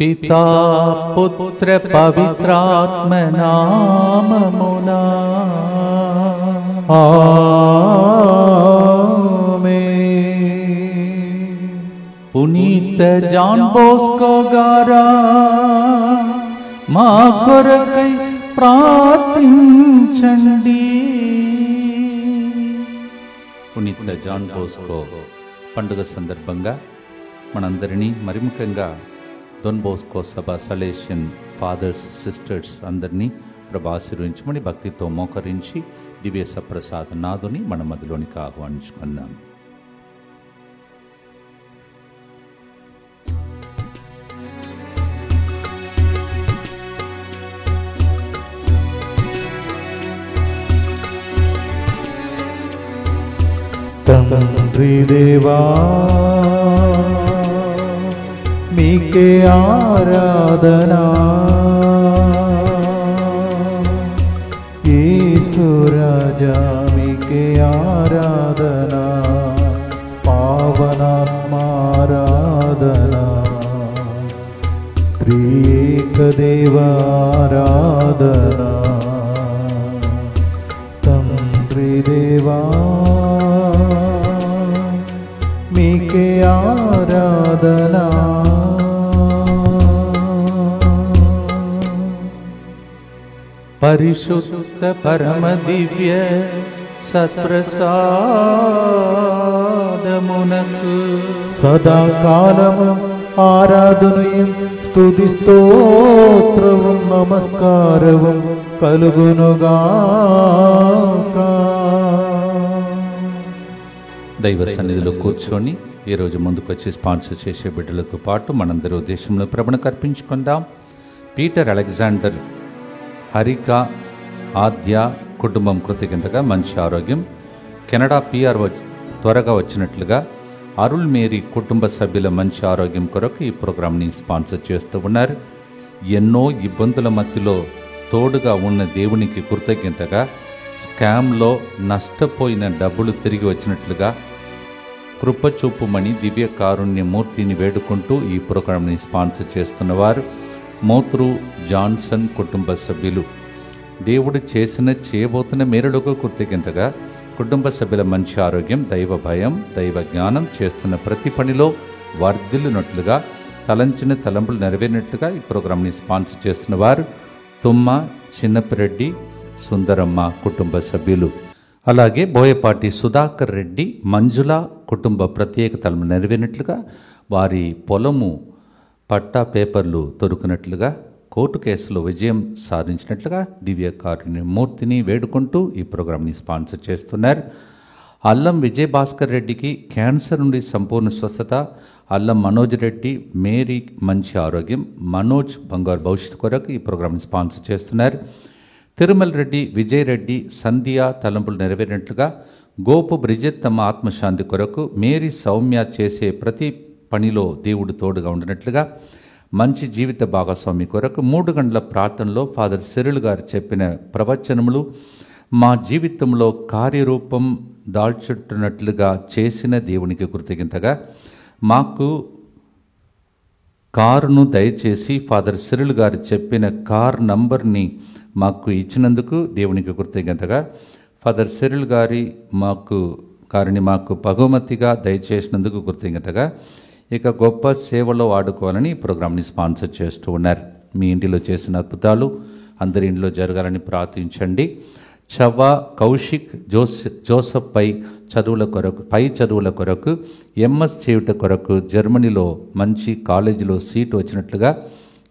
పితా పుత్ర పవిత్రాత్మ నామమునా ఆమేన్. పునీత జాన్ బోస్కో గారా మా కొరకై ప్రార్థించండి. పునీత జాన్ బోస్కో పండుగ సందర్భంగా మనందరినీ మరి ముఖ్యంగా డొన్ బోస్కో సభ సలేషియన్ ఫాదర్స్ సిస్టర్స్ అందరినీ ప్రభు ఆశీర్వదించమని భక్తితో మోకరించి దివ్య సప్రసాద నాదుని మన మధ్యలోనికి ఆహ్వానించుకున్నాం. తండ్రి దేవా మీకే ఆరాధనా, యేసు రాజా మీకే ఆరాధనా, పావనాత్మారాధనా, త్రియేక దేవారాధనా. తండ్రి దేవా మీకే ఆరాధనా. పరిశుద్ధ పరమ దివ్య సత్ప్రసాదమునకు సదాకాలము ఆరాధనయం స్తుతి స్తోత్రము నమస్కారము కలుగునుగాక. దైవ సన్నిధిలో కూర్చొని ఈరోజు ముందుకు వచ్చి స్పాన్సర్ చేసే బిడ్డలతో పాటు మనందరూ దేశంలో ప్రభువుకు అర్పించుకుందాం. పీటర్ అలెగ్జాండర్, హరిక, ఆద్య కుటుంబం కృతజ్ఞతగా మంచి ఆరోగ్యం. కెనడా PR త్వరగా వచ్చినట్లుగా అరుల్ మేరీ కుటుంబ సభ్యుల మంచి ఆరోగ్యం కొరకు ఈ ప్రోగ్రాంని స్పాన్సర్ చేస్తూ ఉన్నారు. ఎన్నో ఇబ్బందుల మధ్యలో తోడుగా ఉన్న దేవునికి కృతజ్ఞతగా స్కామ్లో నష్టపోయిన డబ్బులు తిరిగి వచ్చినట్లుగా కృపచూపుమని దివ్య కారుణ్యమూర్తిని వేడుకుంటూ ఈ ప్రోగ్రాంని స్పాన్సర్ చేస్తున్నవారు మోత్రు జాన్సన్ కుటుంబ సభ్యులు. దేవుడు చేయబోతున్న మేలులకు కృతజ్ఞతగా కుటుంబ సభ్యుల మంచి ఆరోగ్యం, దైవ భయం, దైవ జ్ఞానం, చేస్తున్న ప్రతి పనిలో వర్ధిల్లునట్లుగా, తలంచిన తలంపులు నెరవేరినట్లుగా ఈ ప్రోగ్రాంని స్పాన్సర్ చేస్తున్న వారు తుమ్మ చిన్నపిరెడ్డి, సుందరమ్మ కుటుంబ సభ్యులు. అలాగే బోయపాటి సుధాకర్ రెడ్డి, మంజుల కుటుంబ ప్రత్యేక తలము నెరవేరినట్లుగా, వారి పొలము పట్టా పేపర్లు దొరికినట్లుగా, కోర్టు కేసులో విజయం సాధించినట్లుగా దివ్య కారుణ్యమూర్తిని వేడుకుంటూ ఈ ప్రోగ్రాంని స్పాన్సర్ చేస్తున్నారు. అల్లం విజయభాస్కర్ రెడ్డికి క్యాన్సర్ నుండి సంపూర్ణ స్వస్థత, అల్లం మనోజ్ రెడ్డి, మేరీ మంచి ఆరోగ్యం, మనోజ్ బంగారు భవిష్యత్తు కొరకు ఈ ప్రోగ్రాంని స్పాన్సర్ చేస్తున్నారు. తిరుమల రెడ్డి, విజయ్ రెడ్డి, సంధ్య తలంపులు నెరవేరినట్లుగా, గోపు బ్రిజెత్ తమ ఆత్మశాంతి కొరకు, మేరీ సౌమ్య చేసే ప్రతి పనిలో దేవుడు తోడుగా ఉండినట్లుగా, మంచి జీవిత భాగస్వామి కొరకు 3 గంటల ప్రార్థనలో ఫాదర్ సిరిల్ గారు చెప్పిన ప్రవచనములు మా జీవితంలో కార్యరూపం దాల్చుతున్నట్లుగా చేసిన దేవునికి కృతజ్ఞతగా, మాకు కారును దయచేసి ఫాదర్ సిరిల్ గారు చెప్పిన కార్ నంబర్ని మాకు ఇచ్చినందుకు దేవునికి కృతజ్ఞతగా, ఫాదర్ సిరిల్ గారి కారుని మాకు బహుమతిగా దయచేసినందుకు కృతజ్ఞతగా, ఇక గొప్ప సేవలో వాడుకోవాలని ఈ ప్రోగ్రాంని స్పాన్సర్ చేస్తూ ఉన్నారు. మీ ఇంటిలో చేసిన అద్భుతాలు అందరి ఇంట్లో జరగాలని ప్రార్థించండి. చవ్వ కౌశిక్ జోసఫ్ పై చదువుల కొరకు MS చేయుట కొరకు జర్మనీలో మంచి కాలేజీలో సీటు వచ్చినట్లుగా,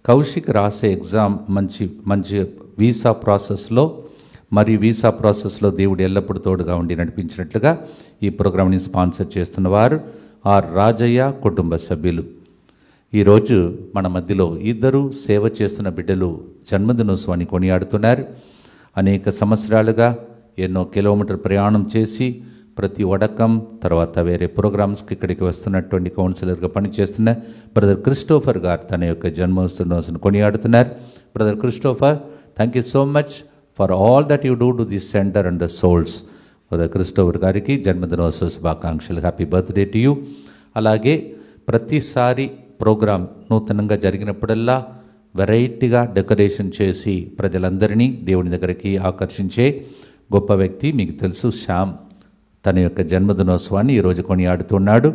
కౌశిక్ రాసే ఎగ్జామ్ మంచి వీసా ప్రాసెస్లో దేవుడు ఎల్లప్పుడూ తోడుగా ఉండి నడిపించినట్లుగా ఈ ప్రోగ్రాంని స్పాన్సర్ చేస్తున్నవారు ఆర్ రాజయ్య కుటుంబ సభ్యులు. ఈరోజు మన మధ్యలో 2 సేవ చేస్తున్న బిడ్డలు జన్మదినోత్సవాన్ని కొనియాడుతున్నారు. అనేక సంవత్సరాలుగా ఎన్నో కిలోమీటర్ ప్రయాణం చేసి ప్రతి వడకం తర్వాత వేరే ప్రోగ్రామ్స్కి ఇక్కడికి వస్తున్నటువంటి కౌన్సిలర్గా పనిచేస్తున్న బ్రదర్ క్రిస్టోఫర్ గారు తన యొక్క జన్మదినోత్సవాన్ని కొనియాడుతున్నారు. Brother Christopher, thank you so much for all that you do to this centre and the souls. Brother Christopher గారికి జన్మదినోత్సవ శుభాకాంక్షలు. Happy birthday to you. అలాగే ప్రతిసారి ప్రోగ్రాం నూతనంగా జరిగినప్పుడల్లా వెరైటీగా డెకరేషన్ చేసి ప్రజలందరినీ దేవుని దగ్గరికి ఆకర్షించే గొప్ప వ్యక్తి మీకు తెలుసు, శ్యామ్. తన యొక్క జన్మదినోత్సవాన్ని ఈరోజు కొనియాడుతున్నాడు.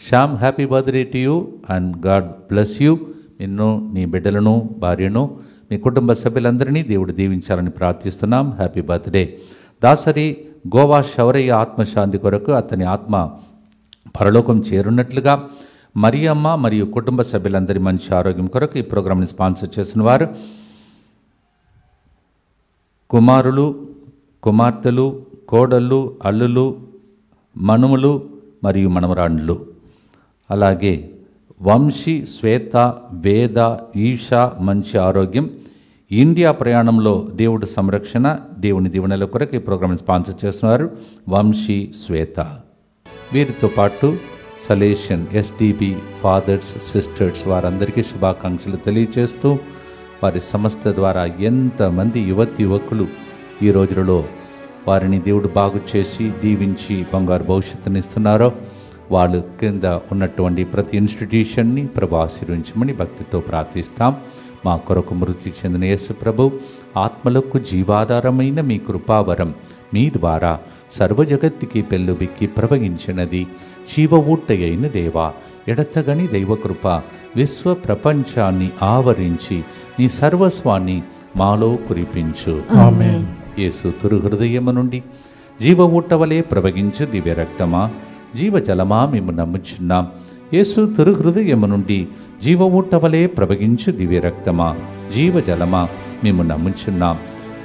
Shyam, happy birthday to you and God bless you. నిన్ను, నీ బిడ్డలను, భార్యను, మీ కుటుంబ సభ్యులందరినీ దేవుడు దీవించాలని ప్రార్థిస్తున్నాం. Happy birthday. దాసరి గోవా శౌరయ్య ఆత్మశాంతి కొరకు, అతని ఆత్మ పరలోకం చేరున్నట్లుగా మరియమ్మ మరియు కుటుంబ సభ్యులందరి మంచి ఆరోగ్యం కొరకు ఈ ప్రోగ్రాంని స్పాన్సర్ చేసిన వారు కుమారులు, కుమార్తెలు, కోడళ్ళు, అల్లులు, మనుములు మరియు మనమరాండ్లు. అలాగే వంశీ, శ్వేత, వేద, ఈషా మంచి ఆరోగ్యం. ఇండియా ప్రయాణంలో దేవుడి సంరక్షణ, దేవుని దీవెనల కొరకు ఈ ప్రోగ్రాంని స్పాన్సర్ చేస్తున్నారు వంశీ, శ్వేత. వీరితో పాటు సలేషన్ ఎస్డిబి ఫాదర్స్, సిస్టర్స్ వారందరికీ శుభాకాంక్షలు తెలియజేస్తూ, వారి సంస్థ ద్వారా ఎంతమంది యువకులు ఈ రోజులలో వారిని దేవుడు బాగు చేసి దీవించి బంగారు భవిష్యత్తుని ఇస్తున్నారో వాళ్ళు కింద ఉన్నటువంటి ప్రతి ఇన్స్టిట్యూషన్ని ప్రభు ఆశీర్వించమని భక్తితో ప్రార్థిస్తాం. మా కొరకు మృతి చెందిన యేసు ప్రభు ఆత్మలకు జీవాధారమైన మీ కృపావరం మీ ద్వారా సర్వజగత్తుకి పెళ్ళుబిక్కి ప్రవహించినది. జీవ ఊట్టయైన దేవా, ఎడతగని దైవకృప విశ్వ ప్రపంచాన్ని ఆవరించి నీ సర్వస్వాన్ని మాలో కురిపించు. ఆమేన్. యేసు తురు హృదయము నుండి జీవ ఊటవలే ప్రవహించు దివ్య రక్తమా, జీవజలమా మేము నమ్ముచున్నాం. యేసు తురు హృదయము నుండి జీవ ఊటవలే ప్రవహించు దివ్య రక్తమా, జీవజలమా మేము నమ్ముచున్నాం.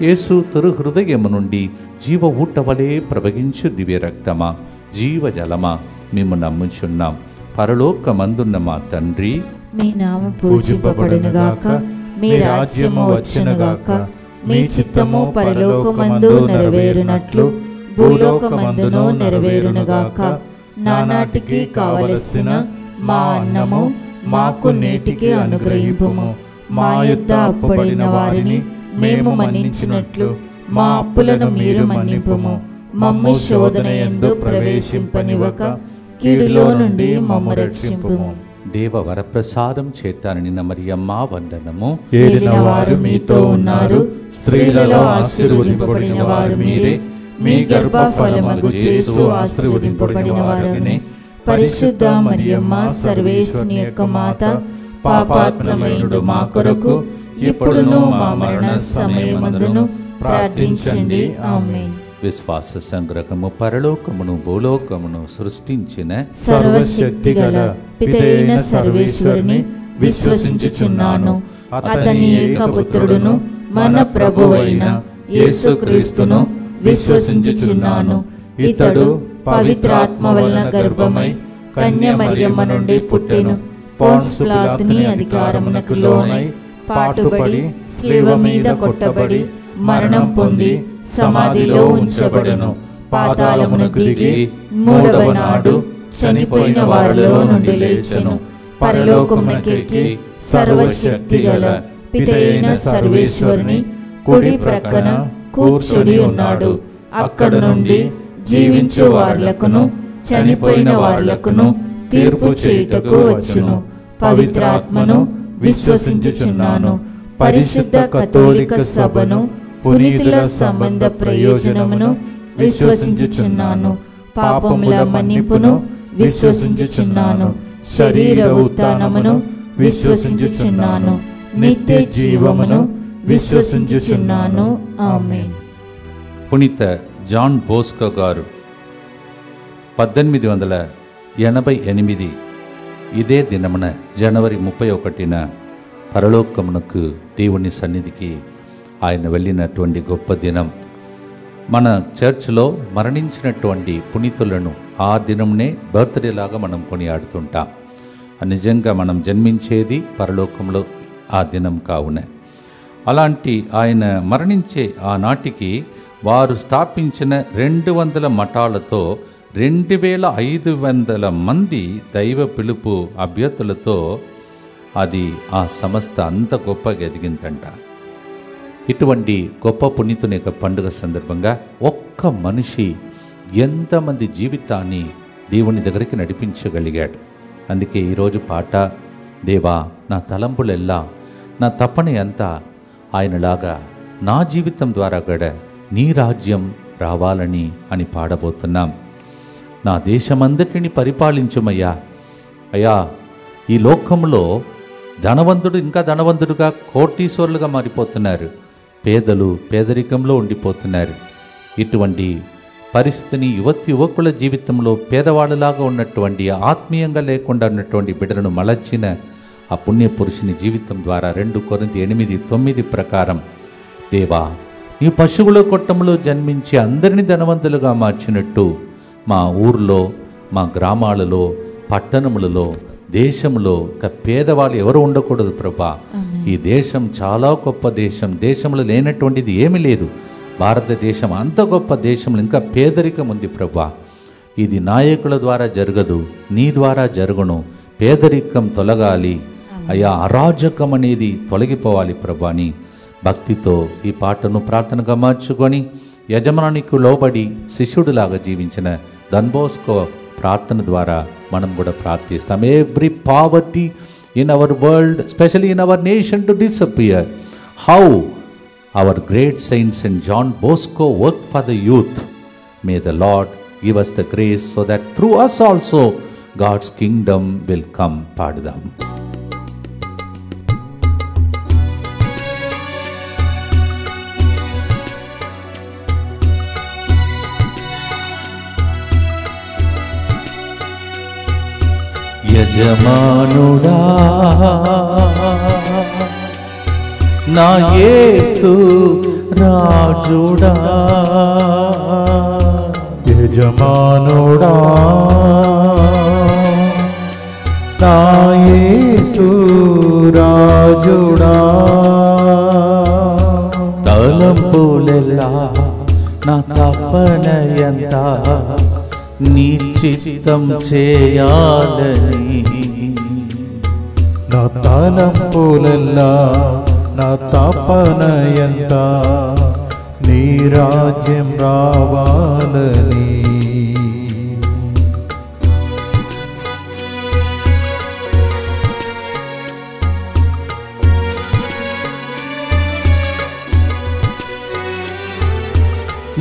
యేసు తురు హృదయము నుండి జీవ ఊటవలే ప్రవహించు దివ్య రక్తమా, జీవజలమా మేము నమ్ముచున్నాం. పరలోకమందున్న మా తండ్రి, మీ నామం పూజింపబడునుగాక, మీ రాజ్యము వచ్చునుగాక, మీ చిత్తము పరలోకమందు నెరవేరునట్లు భూలోకమందును నెరవేరునుగాక. నానాటికి కావలసిన మా అన్నము మాకు నేటికి అనుగ్రహింపుము. మా యొద్ద అప్పుబడిన వారిని మేము మన్నించినట్లు మా అప్పులను మీరు మన్నింపుము. మమ్ము శోధన యందు ప్రవేశింపనివ్వక కీడులో నుండి మమ్ము రక్షింపుము. దేవ వరప్రసాదం చేతాను నిన్న మరియమ్మ వందనము. ఏలిన వారు మీతో ఉన్నారు, స్త్రీలలో ఆశీర్వదింపబడిన వారు మీరే. మీ గర్భఫలమగు యేసు ఆశీర్వదింపబడిన వారని. పరిశుద్ధ మరియమ్మ సర్వేశ్వరుని యొక్క మాత, పాపాత్ములైన మా కొరకు ఇప్పుడును మా మరణ సమయమందును ప్రార్థించండి. ఆమేన్. విశ్వాస సంగ్రహము పరలోకమును భూలోకమును సృష్టించిన సర్వశక్తి గల పితైన సర్వేశ్వరుని విశ్వసించుచున్నాను. అతని ఏకపుత్రుడును మన ప్రభువైన యేసుక్రీస్తును విశ్వసించుచున్నాను. ఇతడు పవిత్రాత్మ వలన గర్భమై కన్య మరియమ్మ నుండి పుట్టెను. పోన్స్ పిలాతుని అధికారమునకు లోనై పాటుబడి శిలువ మీద కొట్టబడి మరణం పొంది సమాధిలో ఉంచబడెను. పాతాళమునకు దిగి మూడవ నాడు చనిపోయిన వారిలో నుండి లేచెను. పరలోకమునకెక్కి సర్వశక్తి గల పితైన సర్వేశ్వరుని కుడి ప్రక్కన కూర్చుని ఉన్నాడు. అక్కడ నుండి జీవించు వారులకును చనిపోయిన వారులకును తీర్పు చేయుటకు వచ్చును. పవిత్రాత్మను విశ్వసించుచున్నాను. పరిశుద్ధ కథోలిక సభను, పునీతుల సంబంధ ప్రయోజనమును విశ్వసించుచున్నాను. పాపముల మన్నింపును విశ్వసించుచున్నాను. శరీర ఉత్థానమును విశ్వసించుచున్నాను. నిత్య జీవమును విశ్వసించుచున్నాను. ఆమేన్. పునీత జాన్ బోస్కో గారు 1888 ఇదే దినమున జనవరి 31న పరలోకమునకు దేవుని సన్నిధికి ఆయన వెళ్ళినటువంటి గొప్ప దినం. మన చర్చ్లో మరణించినటువంటి పునీతులను ఆ దినంనే బర్త్డే లాగా మనం కొనియాడుతుంటాం. నిజంగా మనం జన్మించేది పరలోకంలో ఆ దినం కావున. అలాంటి ఆయన మరణించే ఆనాటికి వారు స్థాపించిన 200 మఠాలతో 2500 మంది దైవ పిలుపు అభ్యర్థులతో అది ఆ సంస్థ అంత గొప్పగా ఎదిగిందంట. ఇటువంటి గొప్ప పునీతుని యొక్క పండుగ సందర్భంగా ఒక్క మనిషి ఎంతమంది జీవితాన్ని దేవుని దగ్గరికి నడిపించగలిగాడు. అందుకే ఈరోజు పాట దేవా, నా తలంపులెల్లా, నా తపన అంతా ఆయనలాగా నా జీవితం ద్వారా కూడా నీ రాజ్యం రావాలని అని పాడబోతున్నాం. నా దేశమంతటిని పరిపాలించుమయ్యా. అయ్యా, ఈ లోకంలో ధనవంతుడు ఇంకా ధనవంతుడుగా కోటీశ్వరులుగా మారిపోతున్నారు, పేదలు పేదరికంలో ఉండిపోతున్నారు. ఇటువంటి పరిస్థితిని యువకుల జీవితంలో పేదవాళ్ళలాగా ఉన్నటువంటి, ఆత్మీయంగా లేకుండా ఉన్నటువంటి బిడ్డలను మలచిన ఆ పుణ్య పురుషుని జీవితం ద్వారా 2 కొరింథీ 8:9 ప్రకారం, దేవా, నీ పశువుల కొట్టంలో జన్మించి అందరినీ ధనవంతులుగా మార్చినట్టు మా ఊర్లో, మా గ్రామాలలో, పట్టణములలో, దేశంలో పేదవాళ్ళు ఎవరు ఉండకూడదు ప్రభా. ఈ దేశం చాలా గొప్ప దేశం, దేశంలో లేనటువంటిది ఏమీ లేదు. భారతదేశం అంత గొప్ప దేశంలో ఇంకా పేదరికం ఉంది ప్రభా. ఇది నాయకుల ద్వారా జరగదు, నీ ద్వారా జరుగును. పేదరికం తొలగాలి అయ్యా, అరాజకం అనేది తొలగిపోవాలి ప్రభా అని భక్తితో ఈ పాటను ప్రార్థనగా మార్చుకొని యజమానికి లోబడి శిష్యుడిలాగా జీవించిన డాన్ బోస్కో ప్రార్థన ద్వారా మనం కూడా ప్రార్థిస్తాం. Every poverty in our world, especially in our nation, to disappear. How our great saints and John Bosco worked for the youth. May the Lord give us the grace so that through us also God's kingdom will come. పాడుదాం. యజమానుడా నా యేసు రాజుడా, యజమానుడా నా యేసు రాజుడా, తలంపులెల్లా నా తపనయంతా నీ చిత్తం చేయాలని, నా తలంపులెల్లా నా తపనయంత నీ రాజ్యం రావాలని.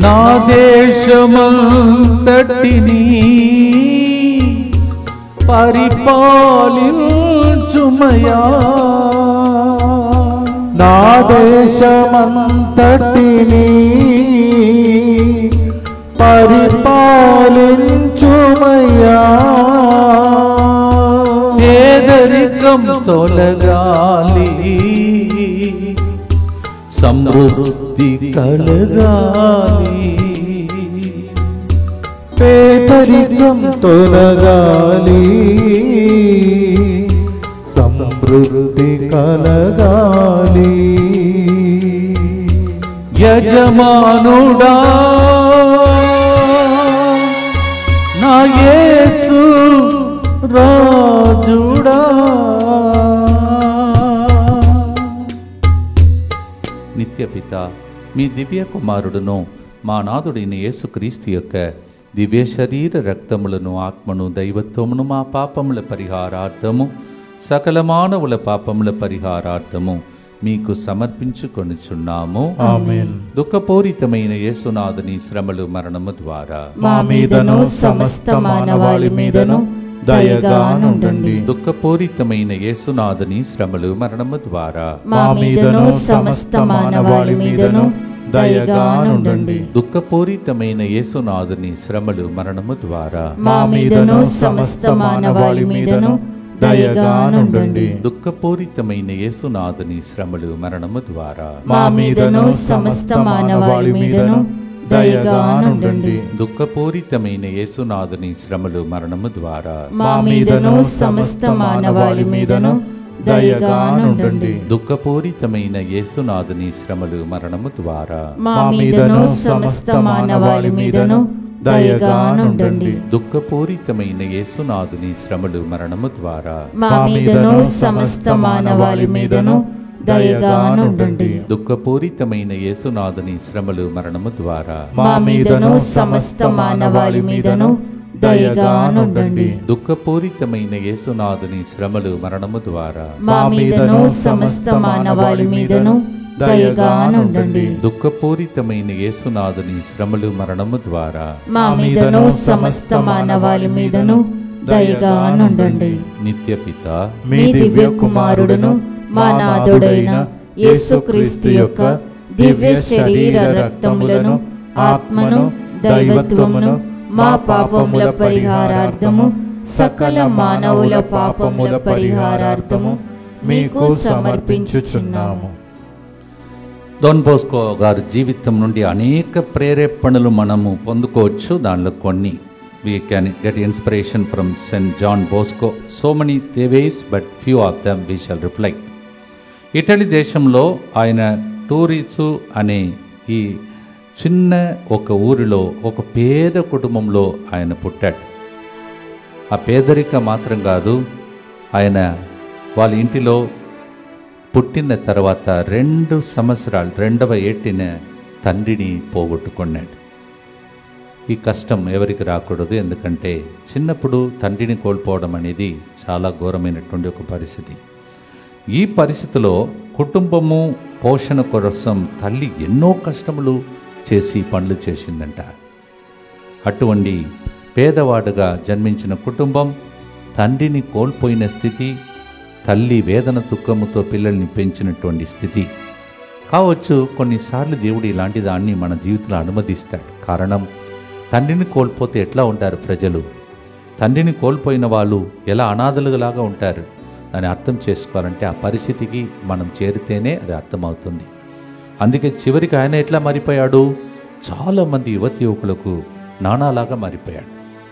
నా దేశమంతటిని పరిపాలించుమయా, నా దేశమంతటిని పరిపాలించుమయ్యా, పేదరికం తొలగాలి, సమృద్ధి కలగాలి, పేదరికం తొలగాలి, సమృద్ధి కలగాలి. యజమానుడా నా యేసు రాజుడా. నిత్యపిత, మీ దివ్య కుమారుడును మా నాథుడైన యేసుక్రీస్తు యొక్క దివ్య శరీర రక్తములను, ఆత్మను, దైవత్వమును మా పాపముల పరిహారార్థము, సకల మానవుల పాపముల పరిహారార్థము మీకు సమర్పించుకొనుచున్నాము. ఆమేన్. దుఃఖపూరితమైన యేసునాథుని శ్రమలు, మరణము ద్వారా మా మీదను సమస్త మానవాళి మీదను దయగా నుండండి. దుఃఖపూరితమైన యేసునాథుని శ్రమలు, మరణము ద్వారా మా మీదను సమస్త మానవాళి మీదను దయగా నుండండి. దుఃఖపూరితమైన యేసునాథుని శ్రమలు, మరణము ద్వారా మా మీదను సమస్త మానవాళి మీదను దయగా నుండండి. దుఃఖపూరితమైన యేసునాథుని శ్రమలు, మరణము ద్వారా మా మీదను సమస్త మానవాళి మీదను దయగా నుండండి. దుఃఖపూరితమైన యేసునాథుని శ్రమలు, మరణము ద్వారా మా మీదను సమస్త మానవాళి మీదను దయగా నుండండి. దుఃఖపూరితమైన యేసునాథుని శ్రమలు, మరణము ద్వారా మా మీదను సమస్త మానవాళి మీదను దయగా నుండండి. దుఃఖపూరితమైన యేసునాథుని శ్రమలు, మరణము ద్వారా మా మీదను సమస్త మానవాళి మీదను దయగా నుండండి. దుఃఖపూరితమైన యేసునాథుని శ్రమలు, మరణము ద్వారా మా మీదను సమస్త మానవాళి మీదను దయగానుండండి. దుఃఖపూరితమైన యేసునాథుని శ్రమలు మరణము ద్వారా మా మీదను సమస్త మానవాళి మీదను దయగానుండండి. దుఃఖపూరితమైన యేసునాథుని శ్రమలు మరణము ద్వారా మా మీదను సమస్త మానవాళి మీదను దయగానుండండి. నిత్యపిత మీ దివ్య కుమారుడును మా నాథుడైన యేసుక్రీస్తు యొక్క దివ్య శరీర రక్తములను ఆత్మను దైవత్వమును మా పాపముల పరిహారార్థము సకల మానవుల పాపముల పరిహారార్థము మీకు సమర్పించుచున్నాము. డోన్ బోస్కో గారి జీవితం నుండి అనేక ప్రేరేపణలు మనము పొందుకోవచ్చు. దానిలో కొన్ని we can get inspiration from St. John Bosco. So many ways, but few of them we shall reflect. Italy దేశంలో ఆయన టూరిసు అనే ఈ చిన్న ఒక ఊరిలో ఒక పేద కుటుంబంలో ఆయన పుట్టాడు. ఆ పేదరిక మాత్రం కాదు, ఆయన వాళ్ళ ఇంటిలో పుట్టిన తర్వాత 2 సంవత్సరాలు 2వ ఏటిన తండ్రిని పోగొట్టుకున్నాడు. ఈ కష్టం ఎవరికి రాకూడదు, ఎందుకంటే చిన్నప్పుడు తండ్రిని కోల్పోవడం అనేది చాలా ఘోరమైనటువంటి ఒక పరిస్థితి. ఈ పరిస్థితిలో కుటుంబము పోషణ కోసం తల్లి ఎన్నో కష్టములు చేసి పనులు చేసిందంట. అటువంటి పేదవాడుగా జన్మించిన కుటుంబం తండ్రిని కోల్పోయిన స్థితి, తల్లి వేదన దుఃఖముతో పిల్లల్ని పెంచినటువంటి స్థితి కావచ్చు. కొన్నిసార్లు దేవుడు ఇలాంటి దాన్ని మన జీవితంలో అనుమతిస్తాడు. కారణం, తండ్రిని కోల్పోతే ఎట్లా ఉంటారు ప్రజలు, తండ్రిని కోల్పోయిన వాళ్ళు ఎలా అనాథలులాగా ఉంటారు, దాన్ని అర్థం చేసుకోవాలంటే ఆ పరిస్థితికి మనం చేరితేనే అది అర్థమవుతుంది. అందుకే చివరికి ఆయన ఎట్లా మారిపోయాడు, చాలామంది యువకులకు నానాలాగా మారిపోయాడు,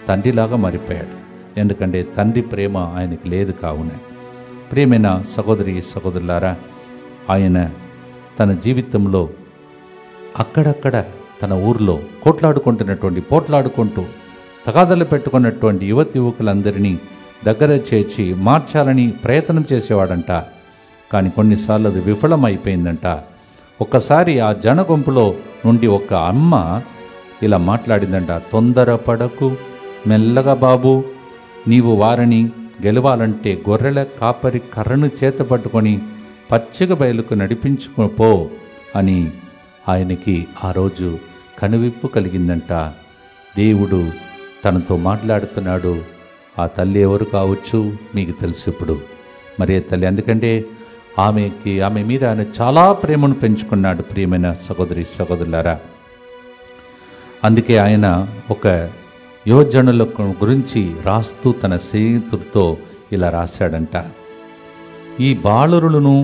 తండ్రిలాగా మారిపోయాడు. ఎందుకంటే తండ్రి ప్రేమ ఆయనకి లేదు. కావున ప్రియమైన సహోదరి సహోదరులారా, ఆయన తన జీవితంలో అక్కడక్కడ తన ఊర్లో పోట్లాడుకుంటూ తగాదలు పెట్టుకున్నటువంటి యువకులందరినీ దగ్గర చేర్చి మార్చాలని ప్రయత్నం చేసేవాడంట. కానీ కొన్నిసార్లు అది విఫలమైపోయిందంట. ఒక్కసారి ఆ జనగుంపులో నుండి ఒక అమ్మ ఇలా మాట్లాడిందంట, తొందరపడకు, మెల్లగా బాబు, నీవు వారిని గెలవాలంటే గొర్రెల కాపరి కర్రను చేత పట్టుకొని పచ్చిక బయలుకు నడిపించుకుపో అని ఆయనకి ఆ రోజు కనువిప్పు కలిగిందంట. దేవుడు తనతో మాట్లాడుతున్నాడు. ఆ తల్లి ఎవరు కావచ్చు మీకు తెలుసు ఇప్పుడు, మరే తల్లి. ఎందుకంటే ఆమె మీద ఆయన చాలా ప్రేమను పెంచుకున్నాడు. ప్రియమైన సహోదరి సహోదరులారా, అందుకే ఆయన ఒక యువజనుల గురించి రాస్తూ తన స్నేహితుడితో ఇలా రాశాడంట, ఈ బాలురులను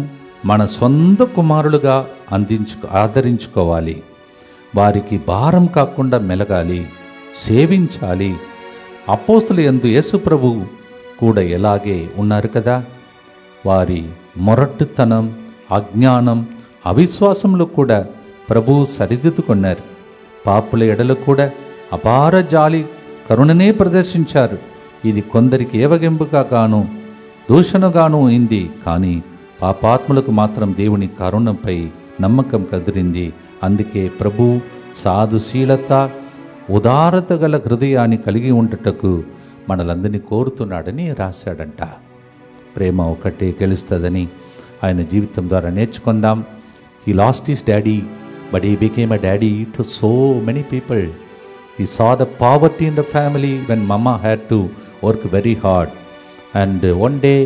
మన సొంత కుమారులుగా ఆదరించుకోవాలి, వారికి భారం కాకుండా మెలగాలి, సేవించాలి. అపోస్తుల యందు యేసు ప్రభు కూడా ఎలాగే ఉన్నారు కదా, వారి మొరటుతనం, అజ్ఞానం, అవిశ్వాసంలో కూడా ప్రభువు సరిదిద్దుకున్నారు. పాపుల ఎడలు కూడా అపార జాలి కరుణనే ప్రదర్శించారు. ఇది కొందరికి ఏవగింపుగా గాను దూషణగాను అయింది, కానీ పాపాత్ములకు మాత్రం దేవుని కరుణపై నమ్మకం కదిరింది. అందుకే ప్రభు సాధుశీలత, ఉదారత గల హృదయాన్ని కలిగి ఉండటకు మనలందరినీ కోరుతున్నాడని రాశాడంట. ప్రేమ ఒకటే గెలుస్తుందని ఆయన జీవితం ద్వారా నేర్చుకుందాం. He lost his daddy, but he became a daddy to so many people. He saw the poverty in the family when mama had to work very hard. And one day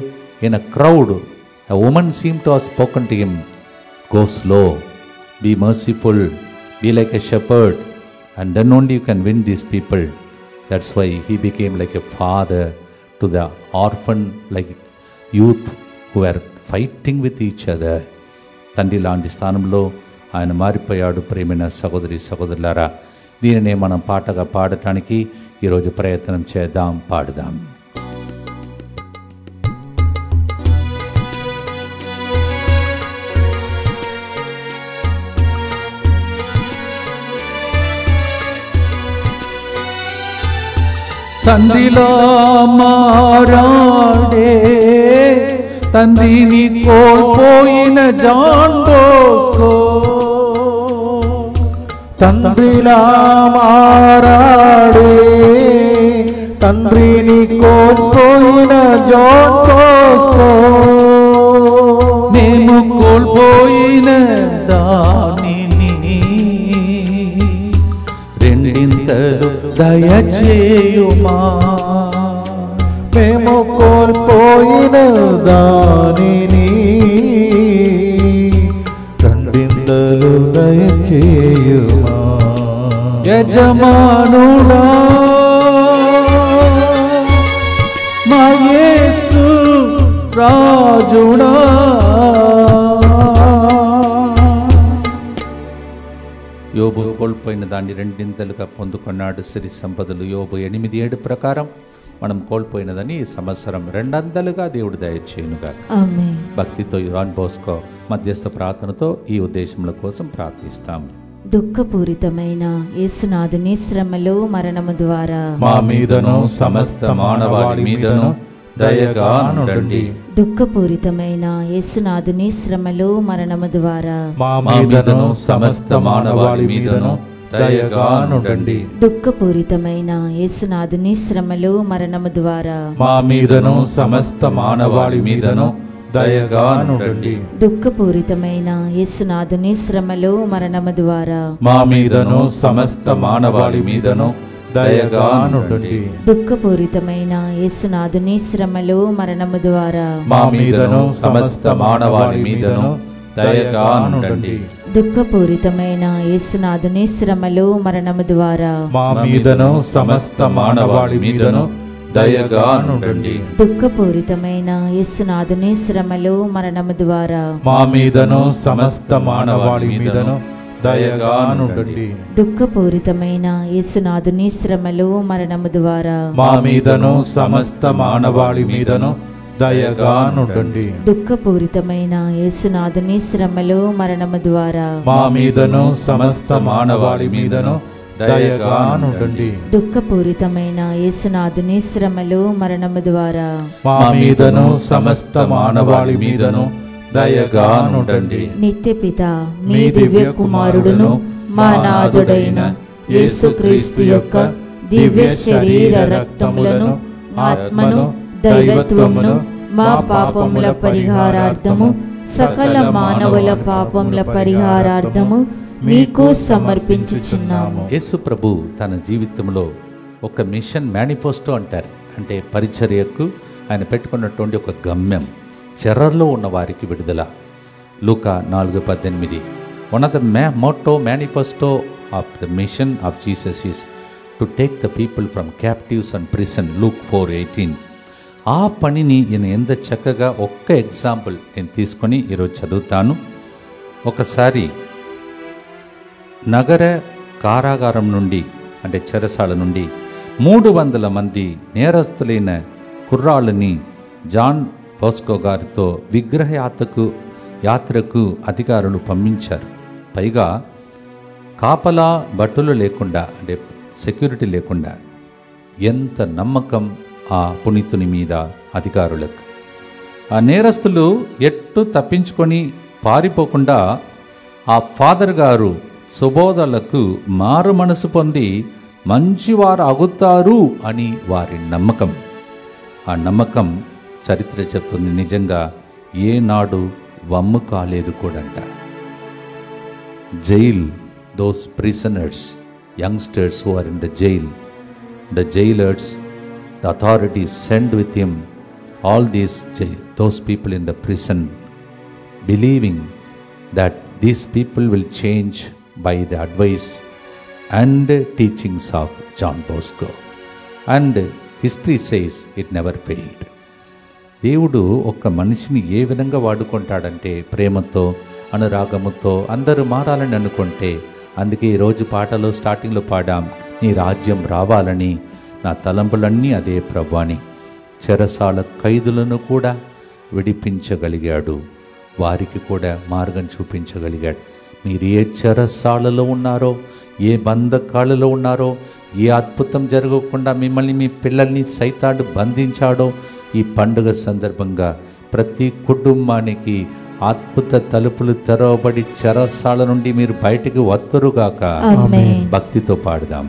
in a crowd, a woman seemed to have spoken to him, go slow, be merciful, be like a shepherd, and then only you can win these people. That's why he became like a father to the orphan, like youth who were fighting with each other. తండ్రి లాంటి స్థానంలో ఆయన మారిపోయాడు. ప్రేమైన సహోదరి సహోదరులారా, దీనినే మనం పాటగా పాడటానికి ఈరోజు ప్రయత్నం చేద్దాం, పాడుదాం. తండ్రిలా మారాడే తండ్రిని కోల్పోయిన జాన్ బోస్కో, తండ్రిలా మారాడే తండ్రిని కోల్పోయిన జాన్ బోస్కో, మేము కోల్పోయిన దానిని రెండింతలు దయచేయుమా. మేము కోల్పోయిన దానిని రెండింతలు దయచేయుమా. యజమానుడా మా యేసు రాజుడా, యోబు కోల్పోయిన దాన్ని రెండింతలుగా పొందుకున్నాడు సిరి సంపదలు. యోబు 8:7 ప్రకారం మనం కోల్పోయినదని ఈ సంవత్సరం రెండంతలుగా దేవుడు దయచేయునుగా. ఆమేన్. భక్తితో జాన్ బోస్కో మధ్యస్థ ప్రార్థనతో ఈ ఉద్దేశముల కోసం ప్రార్థిస్తాం. దుఃఖపూరితమైన యేసునాథుని శ్రమలు మరణము ద్వారా మా మీదను సమస్త మానవాళి మీదను దయగా నుండండి. దుఃఖపూరితమైన యేసునాథుని శ్రమలు మరణము ద్వారా మా మీదను సమస్త మానవాళి మీదను దయగా నుండండి. దుఃఖపూరితమైన యేసునాథుని శ్రమలు మరణము ద్వారా మా మీదను సమస్త మానవాళి మీదను దయగా నుండండి. దుఃఖపూరితమైన యేసునాథుని శ్రమలు మరణము ద్వారా మా మీదను సమస్త మానవాళి మీదను దయగా నుండండి. దుఃఖపూరితమైన యేసునాథుని శ్రమలు మరణము ద్వారా మా మీదను సమస్త మానవాళి మీదను దయగా నుండండి. దుఃఖపూరితమైన యేసునాథుని శ్రమలు మరణము ద్వారా మా మీదను సమస్త మానవాళి మీదను దయగా నుండండి. దుఃఖపూరితమైన యేసునాథుని శ్రమలు మరణము ద్వారా మా మీదను సమస్త మానవాళి మీదను దయగా నుండండి. దుఃఖపూరితమైన యేసునాథుని శ్రమలు మరణము ద్వారా మా మీదను సమస్త మానవాళి మీదను దయగా నుండండి. దుఃఖపూరితమైన యేసునాథుని శ్రమలు మరణము ద్వారా మా మీదను సమస్త మానవాళి మీదను దయగా నుండండి. దుఃఖపూరితమైన యేసునాథుని శ్రమలు మరణము ద్వారా మా మీదను సమస్త మానవాళి మీదను దయగా నుండండి. నిత్యపిత మీ దివ్య కుమారుడును మా నాథుడైన యేసుక్రీస్తు యొక్క దివ్య శరీర రక్తములను ఆత్మను దైవత్వమును మా పాపముల పరిహారార్థము సకల మానవుల పాపముల పరిహారార్థము మీకు సమర్పించుచున్నాము. యేసు ప్రభు తన జీవితంలో ఒక మిషన్ మేనిఫెస్టో అంటారు, అంటే పరిచర్యకు ఆయన పెట్టుకున్నటువంటి ఒక గమ్యం, చెరలో ఉన్న వారికి విడుదల. లూకా 4:18. One of the motto manifesto of the mission of Jesus is to take the people from captives and prison. Luke 4:18. ఆ పనిని ఈయన ఎంత చక్కగా ఒక్క ఎగ్జాంపుల్ నేను తీసుకొని ఈరోజు చదువుతాను. ఒకసారి నగర కారాగారం నుండి, అంటే చెరసాల నుండి 300 మంది నేరస్తులైన కుర్రాళ్ళని జాన్ బోస్కో గారితో విగ్రహ యాత్రకు అధికారులు పంపించారు. పైగా కాపలా భటులు లేకుండా, అంటే సెక్యూరిటీ లేకుండా. ఎంత నమ్మకం ఆ పునీతుని మీద అధికారులకు. ఆ నేరస్తులు ఎట్టు తప్పించుకొని పారిపోకుండా ఆ ఫాదర్ గారు సుబోధలకు మారు మనసు పొంది మంచివారు అగుతారు అని వారి నమ్మకం. ఆ నమ్మకం చరిత్ర చెప్తుంది నిజంగా ఏనాడు వమ్ము కాలేదు కూడంట. Jail, those prisoners, youngsters who are in the jail, the jailers, the authorities sent with him all those people in the prison, believing that these people will change by the advice and teachings of John Bosco. And history says it never failed. దేవుడు ఒక మనిషిని ఏ విధంగా వాడుకుంటాడంటే ప్రేమతో, అనురాగముతో అందరూ మారాలని అనుకుంటే. అందుకే ఈరోజు పాటలో స్టార్టింగ్లో పాడాం, నీ రాజ్యం రావాలని, నా తలంపులన్నీ అదే ప్రభువాని. చెరసాల ఖైదులను కూడా విడిపించగలిగాడు, వారికి కూడా మార్గం చూపించగలిగాడు. మీరు ఏ చెరసాలలో ఉన్నారో, ఏ బంధకాలలో ఉన్నారో, ఏ అద్భుతం జరగకుండా మిమ్మల్ని, మీ పిల్లల్ని సైతాడు బంధించాడో, ఈ పండుగ సందర్భంగా ప్రతి కుటుంబానికి అద్భుత తలుపులు తెరవబడి చెరసాల నుండి మీరు బయటికి వత్తురుగాక. భక్తితో పాడదాం.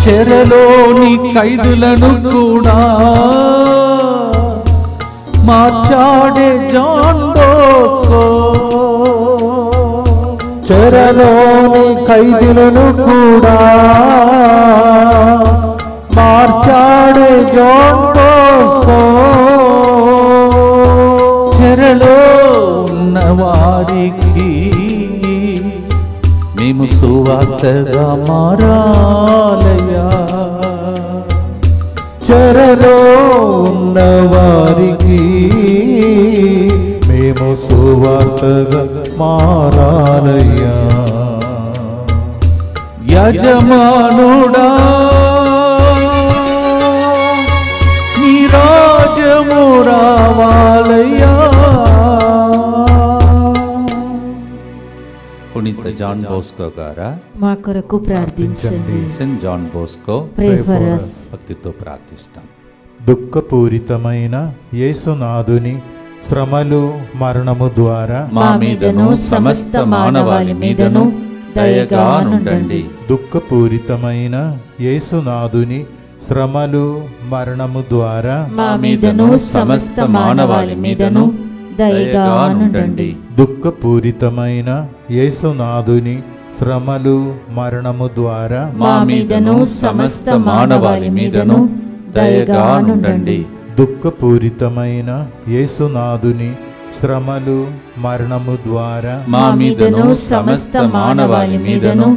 చెరలోని ఖైదులను కూడా మార్చాడే జాన్ బోస్కో. చెరలోని ఖైదులను కూడా మార్చాడే జాన్ బోస్కో. చెరలో ఉన్న వారికి మేము సువార్తగా మారాలయ్యా. చెరలో ఉన్న వారికి మేము సువార్తగా మారాలయ్యా. యజమానుడా నీ రాజ్యము రావాలయ్యా. పునీత జాన్ బోస్కో గారా మా కొరకు ప్రార్థించండి. Saint John Bosco Pray for us. భక్తితో ప్రార్థిస్తాం. దుఃఖపూరితమైన యేసునాథుని శ్రమలు మరణము ద్వారా మా మీదను సమస్త మానవాళి మీదను దయగా నుండండి. దుఃఖపూరితమైన యేసునాథుని శ్రమలు మరణము ద్వారా మా మీదను సమస్త మానవాళి మీదను దయగా నుండండి. దుఃఖపూరితమైన యేసునాథుని శ్రమలు మరణము ద్వారా మా మీదను సమస్త మానవాళి మీదను దయగా నుండండి. దుఃఖపూరితమైన యేసునాథుని శ్రమలు మరణము ద్వారా మా మీదను సమస్త మానవాళి మీదను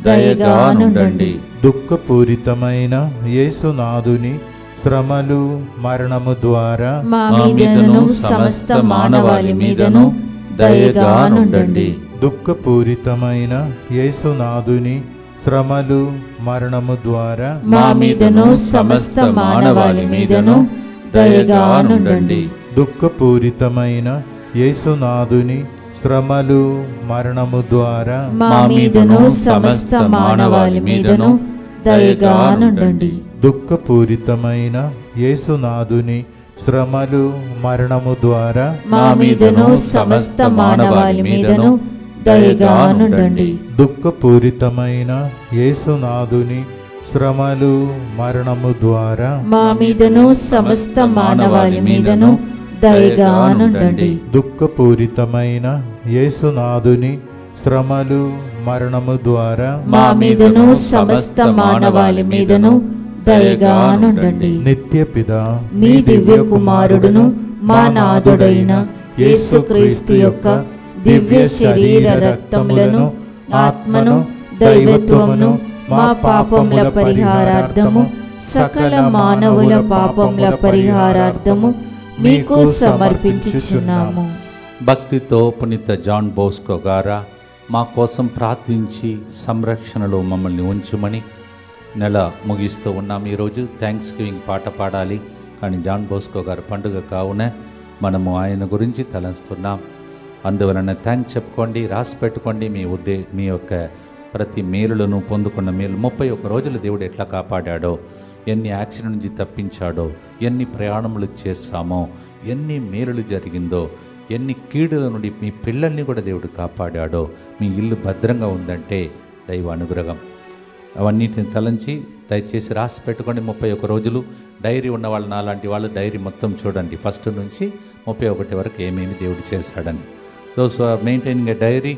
దయగా నుండండి. దుఃఖపూరితమైన యేసునాథుని శ్రమలు మరణము ద్వారా మా మీదను సమస్త మానవాళి మీదను దయగా నుండండి. దుఃఖపూరితమైన యేసునాథుని శ్రమలు మరణము ద్వారా మా మీదను సమస్త మానవాళి మీదను దయగా నుండండి. దుఃఖపూరితమైన యేసునాథుని శ్రమలు మరణము ద్వారా మా మీదను సమస్త మానవాళి మీదను దయగా నుండండి. దుఃఖపూరితమైన యేసునాథుని శ్రమలు మరణము ద్వారా మా మీదను సమస్త మానవాళి మీదను దయగా నుండండి. దుఃఖపూరితమైన యేసునాథుని శ్రమలు మరణము ద్వారా మా మీదను సమస్త మానవాళి మీదను దయగా నుండండి. దుఃఖపూరితమైన యేసునాథుని శ్రమలు మరణము ద్వారా మా మీదను సమస్త మానవాళి మీదను దయగా నుండండి. నిత్యపిత మీ దివ్య కుమారుడును మా నాథుడైన యేసుక్రీస్తు యొక్క దివ్య శరీర రక్తములను ఆత్మను దైవత్వమును మా పాపముల పరిహారార్థము సకల మానవుల పాపముల పరిహారార్థము మీకు సమర్పించుచున్నాము. భక్తితో పునీత జాన్ బోస్కో గారా మా కోసం ప్రార్థించి సంరక్షణలో మమ్మల్ని ఉంచుమని నెల ముగిస్తూ ఉన్నాం. ఈరోజు థ్యాంక్స్ గివింగ్ పాట పాడాలి, కానీ జాన్ బోస్కో గారు పండుగ కావున మనము ఆయన గురించి తలంస్తున్నాం. అందువలన థ్యాంక్స్ చెప్పుకోండి, రాసి పెట్టుకోండి. మీ యొక్క ప్రతి మేలులను పొందుకున్న మేలు 31 రోజులు దేవుడు ఎట్లా కాపాడాడో, ఎన్ని యాక్సిడెంట్ నుంచి తప్పించాడో, ఎన్ని ప్రయాణములు చేశామో, ఎన్ని మేలులు జరిగిందో, ఎన్ని కీడుల నుండి మీ పిల్లల్ని కూడా దేవుడు కాపాడాడో, మీ ఇల్లు భద్రంగా ఉందంటే దైవ అనుగ్రహం. అవన్నిటిని తలంచి దయచేసి రాసి పెట్టుకోండి. 31 రోజులు డైరీ ఉన్న వాళ్ళు, నాలాంటి వాళ్ళు డైరీ మొత్తం చూడండి, ఫస్ట్ నుంచి 31 వరకు ఏమేమి దేవుడు చేశాడని. Those are maintaining a diary,